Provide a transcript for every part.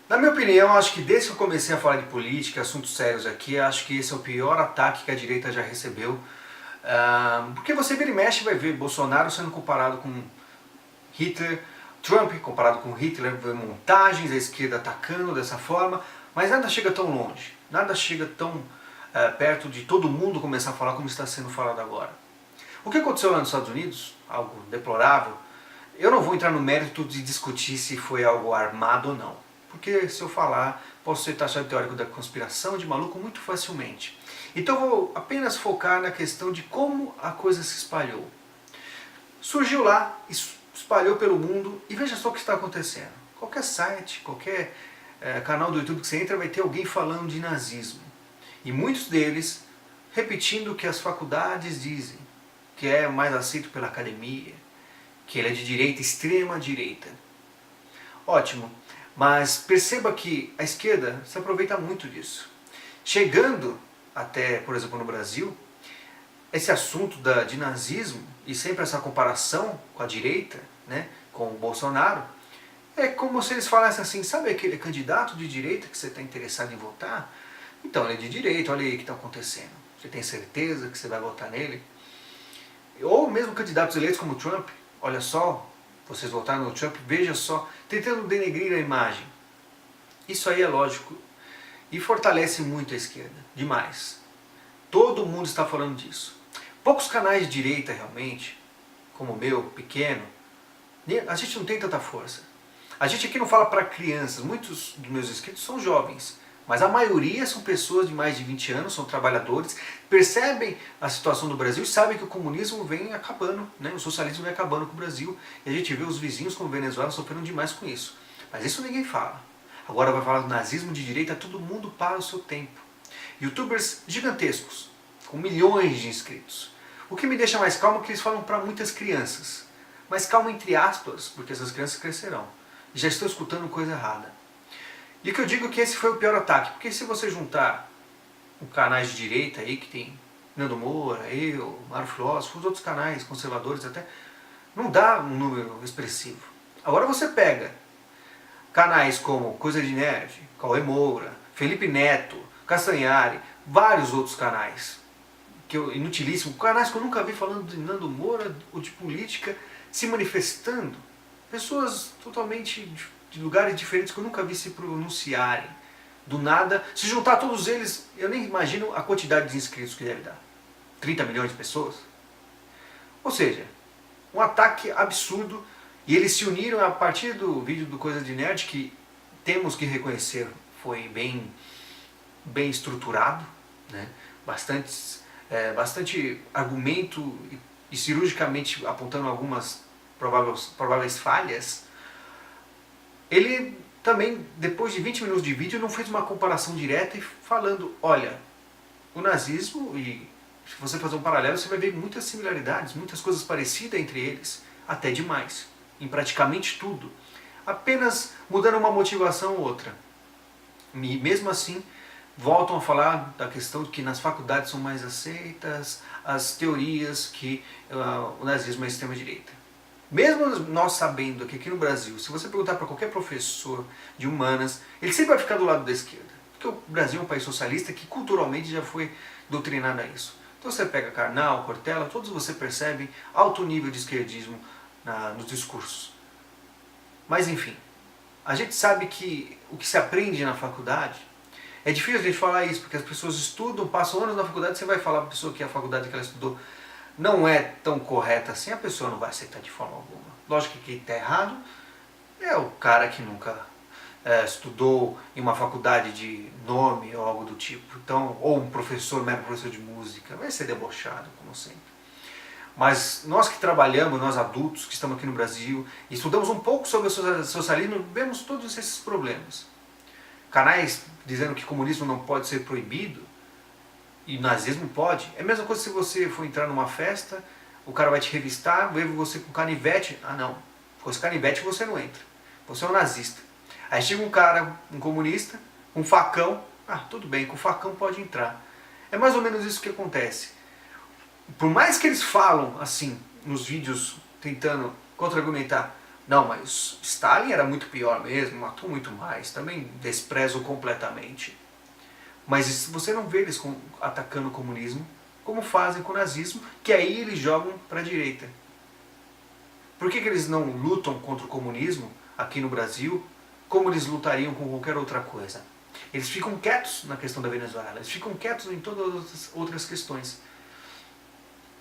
Na minha opinião, acho que desde que eu comecei a falar de política, assuntos sérios aqui, acho que esse é o pior ataque que a direita já recebeu. Porque você vira e mexe e vai ver Bolsonaro sendo comparado com Hitler, Trump comparado com Hitler, montagens, a esquerda atacando dessa forma, mas nada chega tão longe, nada chega tão perto de todo mundo começar a falar como está sendo falado agora. O que aconteceu lá nos Estados Unidos, algo deplorável, eu não vou entrar no mérito de discutir se foi algo armado ou não. Porque se eu falar, posso ser taxado teórico da conspiração de maluco muito facilmente. Então eu vou apenas focar na questão de como a coisa se espalhou. Surgiu lá, espalhou pelo mundo e veja só o que está acontecendo. Qualquer site, qualquer canal do YouTube que você entra vai ter alguém falando de nazismo. E muitos deles repetindo o que as faculdades dizem, que é mais aceito pela academia, que ele é de direita, extrema direita. Ótimo, mas perceba que a esquerda se aproveita muito disso. Chegando até, por exemplo, no Brasil, esse assunto de nazismo e sempre essa comparação com a direita, né, com o Bolsonaro, é como se eles falassem assim, sabe aquele candidato de direita que você está interessado em votar? Então, ele é de direita, olha aí o que está acontecendo. Você tem certeza que você vai votar nele? Ou mesmo candidatos eleitos como Trump, olha só, vocês votaram no Trump, veja só, tentando denegrir a imagem. Isso aí é lógico e fortalece muito a esquerda, demais. Todo mundo está falando disso. Poucos canais de direita realmente, como o meu, pequeno, a gente não tem tanta força. A gente aqui não fala para crianças, muitos dos meus inscritos são jovens, mas a maioria são pessoas de mais de 20 anos, são trabalhadores, percebem a situação do Brasil e sabem que o comunismo vem acabando, né? O socialismo vem acabando com o Brasil, e a gente vê os vizinhos como Venezuela sofrendo demais com isso. Mas isso ninguém fala. Agora vai falar do nazismo de direita, todo mundo para o seu tempo. Youtubers gigantescos, com milhões de inscritos. O que me deixa mais calmo é que eles falam para muitas crianças. Mas calma entre aspas, porque essas crianças crescerão. E já estão escutando coisa errada. E o que eu digo é que esse foi o pior ataque, porque se você juntar os canais de direita aí, que tem Nando Moura, eu, Mário Filósofo, os outros canais conservadores até, não dá um número expressivo. Agora você pega canais como Coisa de Nerd, Cauê Moura, Felipe Neto, Castanhari, vários outros canais, inutilíssimos, canais que eu nunca vi falando de Nando Moura ou de política, se manifestando, pessoas totalmente de lugares diferentes que eu nunca vi se pronunciarem. Do nada, se juntar todos eles, eu nem imagino a quantidade de inscritos que deve dar. 30 milhões de pessoas? Ou seja, um ataque absurdo, e eles se uniram a partir do vídeo do Coisa de Nerd, que temos que reconhecer foi bem estruturado, né? Bastante argumento e cirurgicamente apontando algumas prováveis falhas. Ele também, depois de 20 minutos de vídeo, não fez uma comparação direta e falando, olha, o nazismo, e se você fazer um paralelo, você vai ver muitas similaridades, muitas coisas parecidas entre eles, até demais, em praticamente tudo. Apenas mudando uma motivação ou outra. E mesmo assim, voltam a falar da questão de que nas faculdades são mais aceitas as teorias que o nazismo é extrema-direita. Mesmo nós sabendo que aqui no Brasil, se você perguntar para qualquer professor de humanas, ele sempre vai ficar do lado da esquerda. Porque o Brasil é um país socialista que culturalmente já foi doutrinado a isso. Então você pega Karnal, Cortella, todos você percebem alto nível de esquerdismo nos discursos. Mas enfim, a gente sabe que o que se aprende na faculdade, é difícil a gente falar isso, porque as pessoas estudam, passam anos na faculdade, você vai falar para a pessoa que a faculdade que ela estudou não é tão correta assim, a pessoa não vai aceitar de forma alguma. Lógico que quem está errado é o cara que nunca estudou em uma faculdade de nome ou algo do tipo. Então, ou um professor, mero professor de música, vai ser debochado, como sempre. Mas nós que trabalhamos, nós adultos que estamos aqui no Brasil, estudamos um pouco sobre o socialismo, vemos todos esses problemas. Canais dizendo que comunismo não pode ser proibido, e nazismo pode. É a mesma coisa se você for entrar numa festa, o cara vai te revistar, vê você com canivete. Ah não, com esse canivete você não entra. Você é um nazista. Aí chega um cara, um comunista, com um facão. Ah, tudo bem, com facão pode entrar. É mais ou menos isso que acontece. Por mais que eles falam assim, nos vídeos, tentando contra-argumentar, Não, mas Stalin era muito pior mesmo, matou muito mais, também desprezo completamente. Mas você não vê eles atacando o comunismo como fazem com o nazismo, que aí eles jogam para a direita. Por que eles não lutam contra o comunismo aqui no Brasil como eles lutariam com qualquer outra coisa? Eles ficam quietos na questão da Venezuela, eles ficam quietos em todas as outras questões.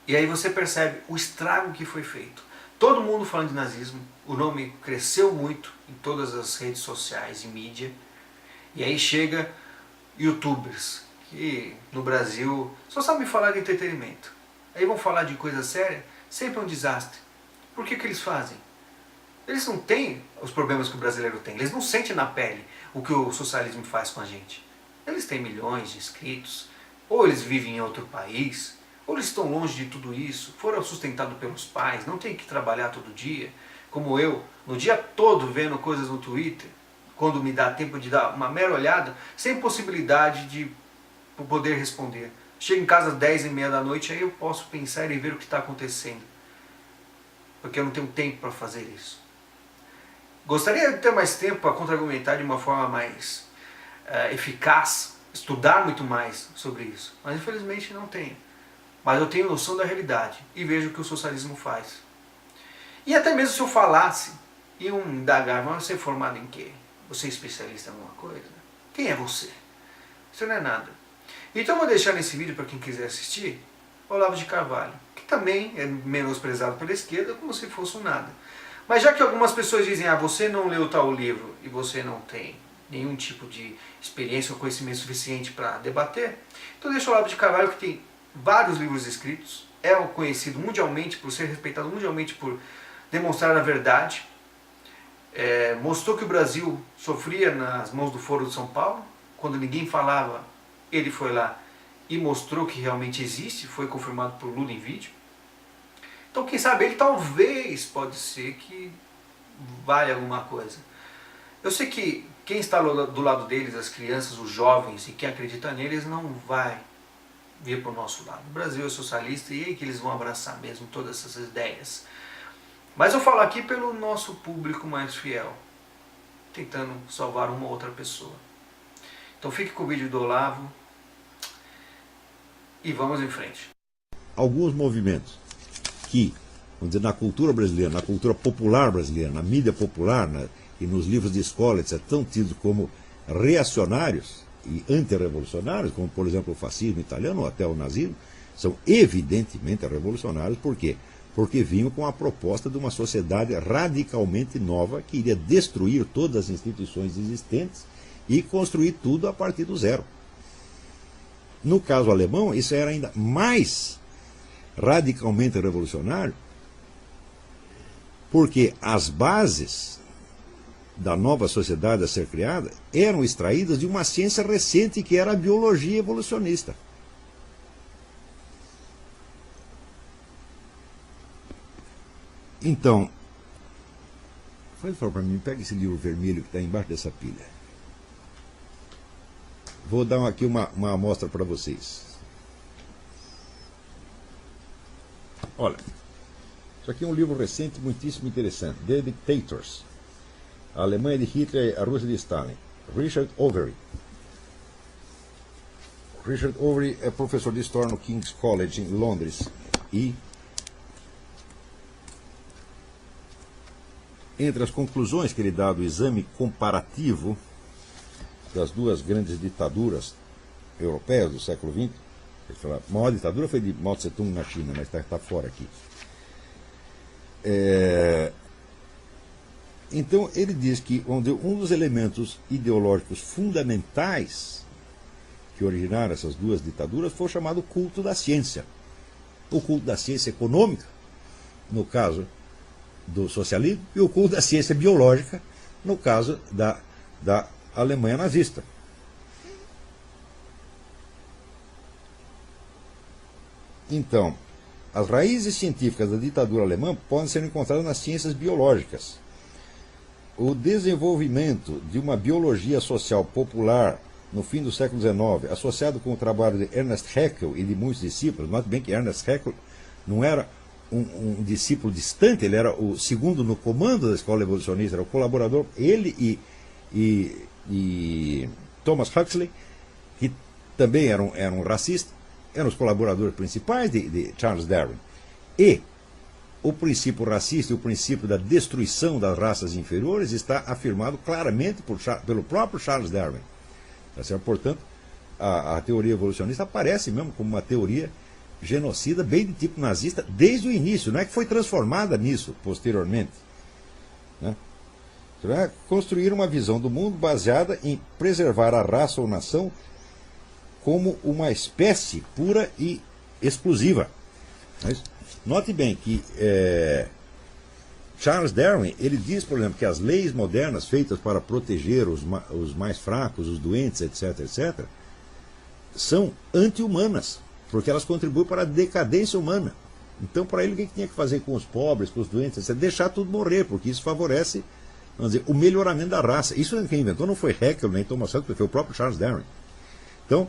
E aí você percebe o estrago que foi feito. Todo mundo falando de nazismo, o nome cresceu muito em todas as redes sociais e mídia. E aí chega youtubers, que no Brasil só sabem falar de entretenimento. Aí vão falar de coisa séria, sempre é um desastre. Por que eles fazem? Eles não têm os problemas que o brasileiro tem, eles não sentem na pele o que o socialismo faz com a gente. Eles têm milhões de inscritos, ou eles vivem em outro país, ou eles estão longe de tudo isso, foram sustentados pelos pais, não tem que trabalhar todo dia, como eu, no dia todo vendo coisas no Twitter, quando me dá tempo de dar uma mera olhada, sem possibilidade de poder responder. Chego em casa às 10h30 da noite, aí eu posso pensar e ver o que está acontecendo. Porque eu não tenho tempo para fazer isso. Gostaria de ter mais tempo para contra-argumentar de uma forma mais eficaz, estudar muito mais sobre isso. Mas infelizmente não tenho. Mas eu tenho noção da realidade e vejo o que o socialismo faz. E até mesmo se eu falasse, iam indagar, mas você é formado em quê? Você é especialista em alguma coisa? Quem é você? Isso não é nada. Então eu vou deixar nesse vídeo para quem quiser assistir, Olavo de Carvalho, que também é menosprezado pela esquerda como se fosse um nada. Mas já que algumas pessoas dizem, você não leu tal livro e você não tem nenhum tipo de experiência ou conhecimento suficiente para debater, então deixa o Olavo de Carvalho, que tem vários livros escritos, é conhecido mundialmente por ser respeitado mundialmente por demonstrar a verdade, mostrou que o Brasil sofria nas mãos do Foro de São Paulo, quando ninguém falava, ele foi lá e mostrou que realmente existe, foi confirmado por Lula em vídeo. Então quem sabe ele talvez, pode ser que vale alguma coisa. Eu sei que quem está do lado deles, as crianças, os jovens e quem acredita neles não vai vir para o nosso lado. O Brasil é socialista e é aí que eles vão abraçar mesmo todas essas ideias. Mas eu falo aqui pelo nosso público mais fiel, tentando salvar uma ou outra pessoa. Então fique com o vídeo do Olavo e vamos em frente. Alguns movimentos que, vamos dizer, na cultura brasileira, na cultura popular brasileira, na mídia popular e nos livros de escola, etc., são tidos como reacionários e antirrevolucionários, como por exemplo o fascismo italiano ou até o nazismo, são evidentemente revolucionários. Por quê? Porque vinham com a proposta de uma sociedade radicalmente nova que iria destruir todas as instituições existentes e construir tudo a partir do zero. No caso alemão, isso era ainda mais radicalmente revolucionário, porque as bases da nova sociedade a ser criada eram extraídas de uma ciência recente que era a biologia evolucionista. Então, faz favor para mim, pega esse livro vermelho que está embaixo dessa pilha. Vou dar aqui uma amostra para vocês. Olha, isso aqui é um livro recente, muitíssimo interessante. The Dictators. A Alemanha de Hitler e a Rússia de Stalin. Richard Overy. Richard Overy é professor de História no King's College, em Londres. E entre as conclusões que ele dá do exame comparativo das duas grandes ditaduras europeias do século XX, ele fala, a maior ditadura foi de Mao Tse-tung na China, mas está fora aqui. Então ele diz que um dos elementos ideológicos fundamentais que originaram essas duas ditaduras foi o chamado culto da ciência. O culto da ciência econômica, no caso do socialismo, e o culto da ciência biológica, no caso da Alemanha nazista. Então, as raízes científicas da ditadura alemã podem ser encontradas nas ciências biológicas. O desenvolvimento de uma biologia social popular no fim do século XIX, associado com o trabalho de Ernest Haeckel e de muitos discípulos, note bem que Ernest Haeckel não era um discípulo distante, ele era o segundo no comando da escola evolucionista, era o colaborador, ele e Thomas Huxley, que também eram racistas, eram os colaboradores principais de Charles Darwin. E o princípio racista e o princípio da destruição das raças inferiores está afirmado claramente pelo próprio Charles Darwin. Tá certo? Portanto, a teoria evolucionista aparece mesmo como uma teoria genocida, bem de tipo nazista, desde o início, não é que foi transformada nisso posteriormente. Né? Construir uma visão do mundo baseada em preservar a raça ou nação como uma espécie pura e exclusiva. Mas, note bem que Charles Darwin, ele diz, por exemplo, que as leis modernas feitas para proteger os mais fracos, os doentes, etc., etc., são anti-humanas, porque elas contribuem para a decadência humana. Então, para ele, o que tinha que fazer com os pobres, com os doentes, etc., deixar tudo morrer, porque isso favorece, vamos dizer, o melhoramento da raça. Isso quem inventou não foi Haeckel nem Thomas Huxley, foi o próprio Charles Darwin. Então,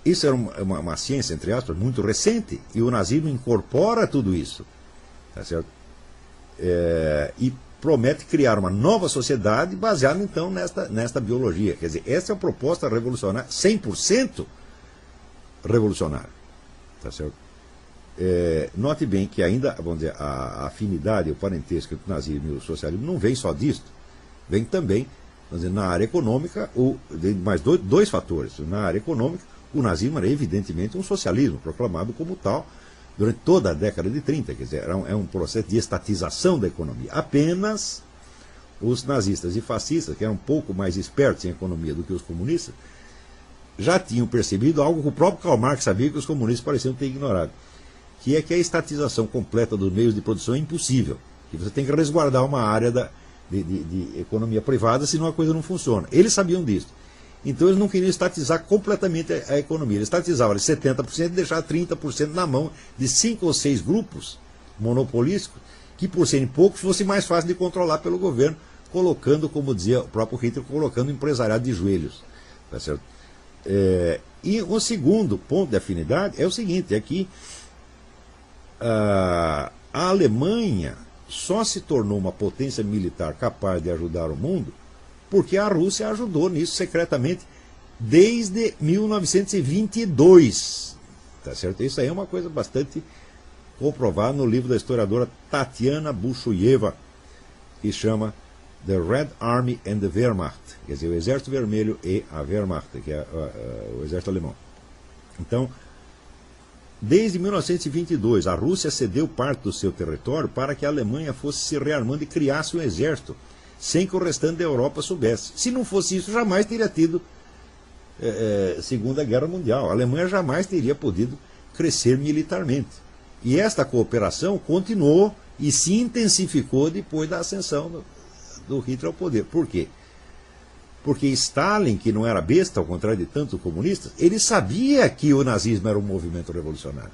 isso era uma ciência, entre aspas, muito recente, e o nazismo incorpora tudo isso. Tá certo? E promete criar uma nova sociedade baseada, então, nesta biologia. Quer dizer, essa é a proposta revolucionária, 100% revolucionária. Tá certo? Note bem que ainda, vamos dizer, a afinidade, o parentesco entre o nazismo e o socialismo não vem só disso, vem também, vamos dizer, na área econômica, mais dois fatores. Na área econômica, o nazismo era evidentemente um socialismo, proclamado como tal durante toda a década de 30, quer dizer, é um processo de estatização da economia. Apenas os nazistas e fascistas, que eram um pouco mais espertos em economia do que os comunistas, já tinham percebido algo que o próprio Karl Marx sabia que os comunistas pareciam ter ignorado, que é que a estatização completa dos meios de produção é impossível, que você tem que resguardar uma área de economia privada, senão a coisa não funciona. Eles sabiam disso. Então eles não queriam estatizar completamente a economia. Eles estatizavam 70% e deixavam 30% na mão de 5 ou 6 grupos monopolísticos, que por serem poucos fosse mais fácil de controlar pelo governo, colocando, como dizia o próprio Hitler, colocando o empresariado de joelhos. Tá certo? E o segundo ponto de afinidade é o seguinte, é que a Alemanha só se tornou uma potência militar capaz de ajudar o mundo porque a Rússia ajudou nisso secretamente desde 1922. Tá certo? Isso aí é uma coisa bastante comprovada no livro da historiadora Tatiana Bushuyeva, que chama The Red Army and the Wehrmacht, quer dizer, o Exército Vermelho e a Wehrmacht, que é o exército alemão. Então, desde 1922, a Rússia cedeu parte do seu território para que a Alemanha fosse se rearmando e criasse um exército, sem que o restante da Europa soubesse. Se não fosse isso, jamais teria tido Segunda Guerra Mundial. A Alemanha jamais teria podido crescer militarmente. E esta cooperação continuou e se intensificou depois da ascensão do Hitler ao poder. Por quê? Porque Stalin, que não era besta, ao contrário de tantos comunistas, ele sabia que o nazismo era um movimento revolucionário.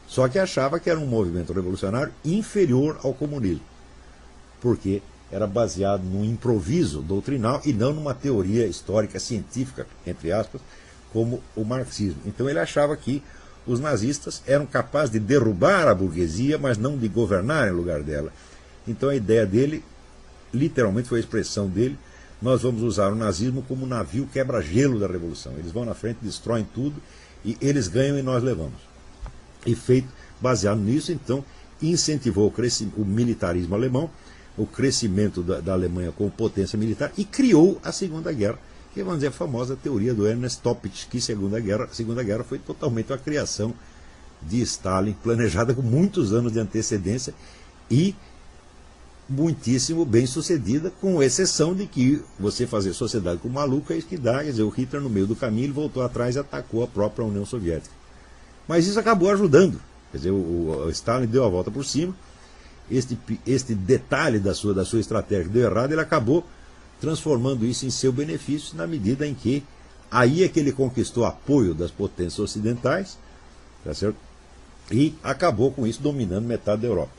Só que achava que era um movimento revolucionário inferior ao comunismo. Porque era baseado num improviso doutrinal e não numa teoria histórica científica, entre aspas, como o marxismo. Então ele achava que os nazistas eram capazes de derrubar a burguesia, mas não de governar em lugar dela. Então a ideia dele, literalmente foi a expressão dele, nós vamos usar o nazismo como um navio quebra-gelo da revolução. Eles vão na frente, destroem tudo, e eles ganham e nós levamos. E feito, baseado nisso, então, incentivou o militarismo alemão, o crescimento da Alemanha como potência militar, e criou a Segunda Guerra, que vamos dizer a famosa teoria do Ernest Toppich, que a Segunda Guerra foi totalmente a criação de Stalin, planejada com muitos anos de antecedência e muitíssimo bem sucedida, com exceção de que você fazer sociedade com maluco é isso que dá. Quer dizer, o Hitler no meio do caminho ele voltou atrás e atacou a própria União Soviética. Mas isso acabou ajudando. Quer dizer, o Stalin deu a volta por cima. Este detalhe da sua estratégia que deu errado, ele acabou transformando isso em seu benefício, na medida em que aí é que ele conquistou apoio das potências ocidentais, tá certo? E acabou com isso dominando metade da Europa.